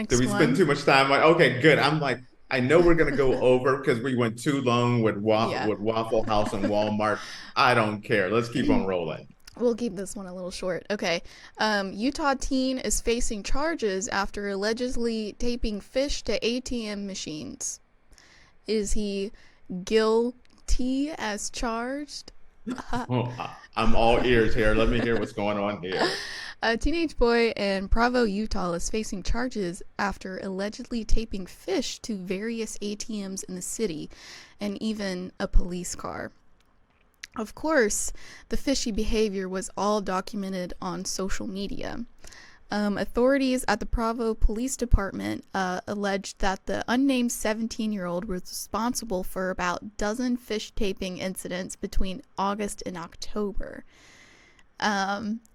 Did Next we spend one. too much time? Like, okay, good. I'm like, I know we're gonna go over because we went too long with Yeah. Waffle House and Walmart. I don't care. Let's keep on rolling. We'll keep this one a little short. Okay. Utah teen is facing charges after allegedly taping fish to ATM machines. Is he guilty as charged? Oh, I'm all ears here. Let me hear what's going on here. A teenage boy in Provo, Utah is facing charges after allegedly taping fish to various ATMs in the city and even a police car. Of course, the fishy behavior was all documented on social media. Authorities at the Provo Police Department alleged that the unnamed 17-year-old was responsible for about a dozen fish taping incidents between August and October.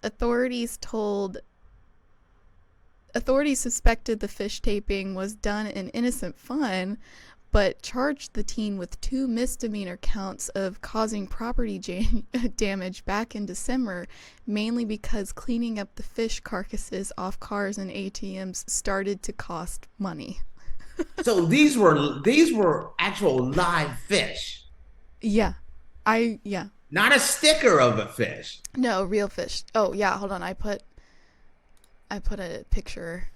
Authorities told authorities suspected the fish taping was done in innocent fun, but charged the teen with two misdemeanor counts of causing property damage back in December, mainly because cleaning up the fish carcasses off cars and ATMs started to cost money. So these were actual live fish, Yeah. Yeah. not a sticker of a fish. No, real fish. Oh, yeah, hold on. I put a picture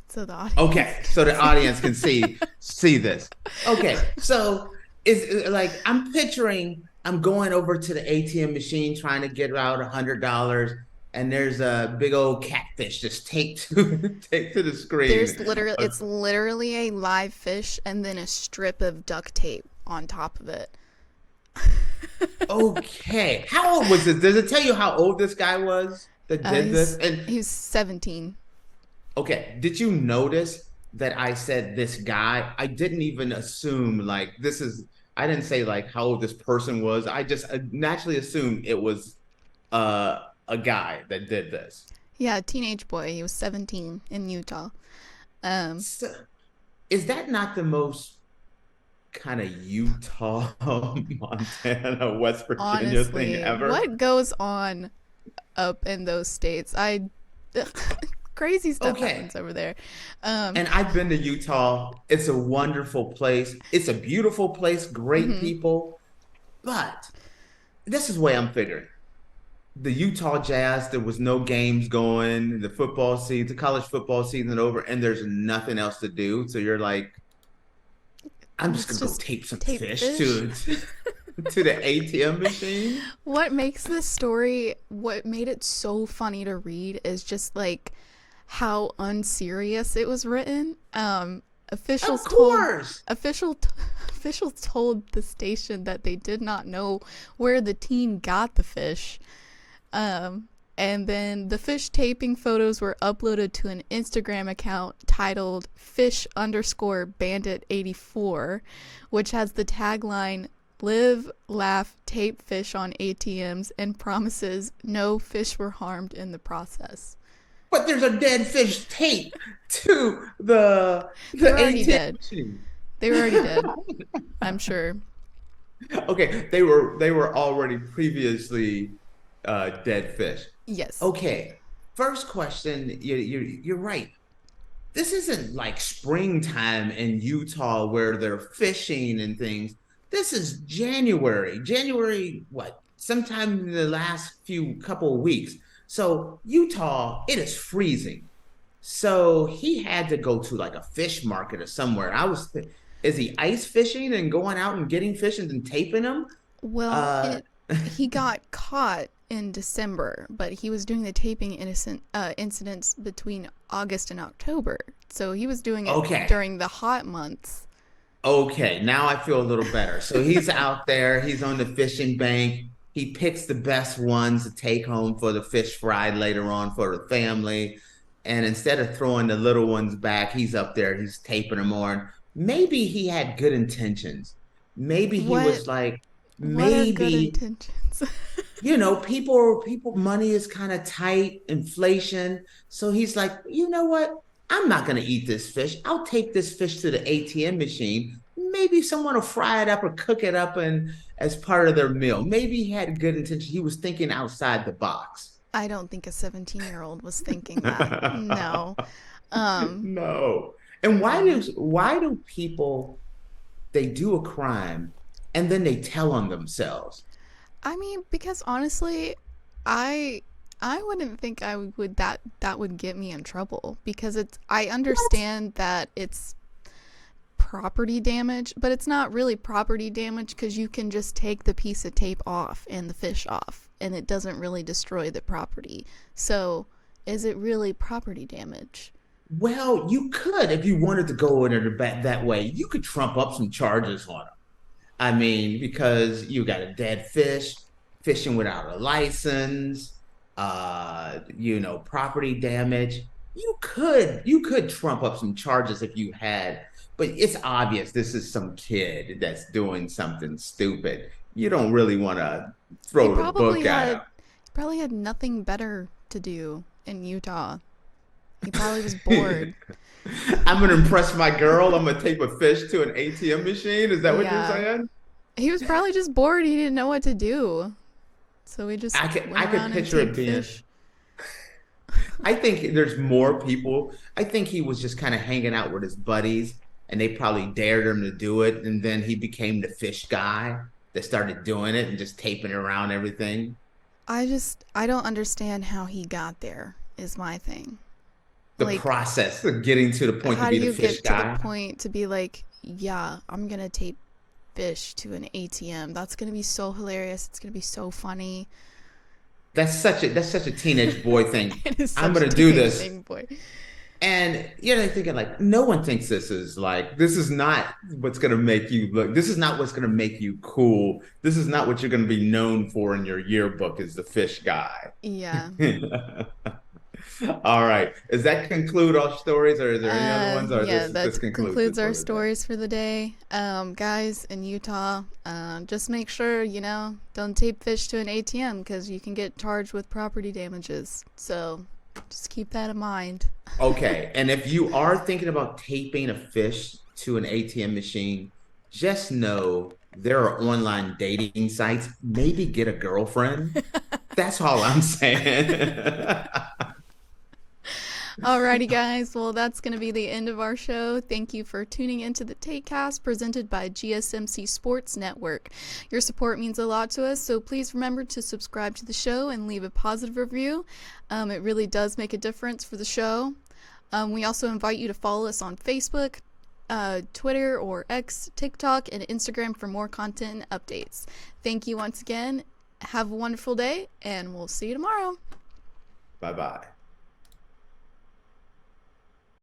so the audience Okay, so can the see. audience can see this. Okay, so it's like I'm picturing I'm going over to the ATM machine trying to get out $100, and there's a big old catfish just taped to taped to the There's screen. literally Uh, it's literally a live fish and then a strip of duct tape on top of it. Okay, how old was this? Does it tell you how old this guy was that did this? He's And he's 17. okay, did you notice that I said this guy? I didn't even assume like this is. I didn't say like how old this person was. I just naturally assumed it was a guy that did this. Yeah, teenage boy. He was 17 in Utah. Um, So, is that not the most kind of Utah, Montana, West Virginia thing Honestly, ever? what goes on up in those states? Crazy stuff Okay. happens over there. Um, And I've been to Utah. It's a wonderful place. It's a beautiful place, great mhm. people. But this is the way I'm figuring. The Utah Jazz, there was no games going, the football season, the college football season over, and there's nothing else to do. So you're like, I'm just Let's gonna go just tape some tape fish fish. to the ATM machine. What makes this story, what made it so funny to read is just like how unserious it was written. Of Officials told course. official officials told the station that they did not know where the teen got the fish. And then the fish taping photos were uploaded to an Instagram account titled fish underscore bandit 84, which has the tagline live, laugh, tape fish on ATMs and promises no fish were harmed in the process. But there's a dead fish tape to the They the were already ATM dead. machine. They were already dead, I'm sure. Okay, they were already previously dead fish. Yes. Okay, first question, you're right. This isn't like springtime in Utah where they're fishing and things. This is January. January, what? Sometime in the last few couple of weeks. So Utah, it is freezing. So he had to go to like a fish market or somewhere. Is he ice fishing and going out and getting fish and then taping them? Well, Uh, it he got caught in December, but he was doing the taping incidents between August and October. So he was doing it okay. during the hot months. Okay, now I feel a little better. So he's out there, he's on the fishing bank. He picks the best ones to take home for the fish fry later on for the family. And instead of throwing the little ones back, he's up there, he's taping them on. Maybe he had good intentions. Maybe he What was like, what are good maybe, intentions? people money is kind of tight, inflation. So he's like, you know what? I'm not gonna eat this fish. I'll take this fish to the ATM machine. Maybe someone will fry it up or cook it up and as part of their meal. Maybe he had good intention. He was thinking outside the box. I don't think a 17-year-old was thinking that. No. Um, No. And why do people they do a crime and then they tell on themselves? I mean, because honestly, I I wouldn't think I would that would get me in trouble because it's I What? understand that it's property damage, but it's not really property damage because you can just take the piece of tape off and the fish off, and it doesn't really destroy the property. So, is it really property damage? Well, you could if you wanted to go in it that way. You could trump up some charges on them. I mean, because you got a dead fish, fishing without a license, property damage. You could trump up some charges if you had, but it's obvious this is some kid that's doing something stupid. You don't really want to He throw the probably book at had him. he probably had nothing better to do in Utah. He probably was bored. I'm gonna impress my girl. I'm gonna take a fish to an ATM machine. Is that what you're Yeah. saying? He was probably just bored. He didn't know what to do. So he just I went could around and picture it taped being. fish. I think there's more people. I think he was just kind of hanging out with his buddies, and they probably dared him to do it, and then he became the fish guy that started doing it and just taping around everything. I don't understand how he got there is my thing. The Like, process of getting to the point to how do be the you fish get to the guy. point to be like, yeah, I'm going to tape fish to an ATM. That's going to be so hilarious. It's going to be so funny. That's such a teenage boy thing. It is I'm such a gonna do teenage this. thing, boy. And thinking like no one thinks this is not what's gonna make you look. This is not what's gonna make you cool. This is not what you're gonna be known for in your yearbook as the fish guy. Yeah. All right. Does that conclude our stories, or is there any other ones, or Yeah, this that concludes it concludes our for the day? stories for the day. Guys in Utah, just make sure, don't tape fish to an ATM because you can get charged with property damages. So just keep that in mind. Okay. And if you are thinking about taping a fish to an ATM machine, just know there are online dating sites. Maybe get a girlfriend. That's all I'm saying. Alrighty, guys. Well, that's going to be the end of our show. Thank you for tuning into the Tatecast presented by GSMC Sports Network. Your support means a lot to us, so please remember to subscribe to the show and leave a positive review. It really does make a difference for the show. We also invite you to follow us on Facebook, Twitter or X, TikTok, and Instagram for more content and updates. Thank you once again. Have a wonderful day, and we'll see you tomorrow. Bye bye.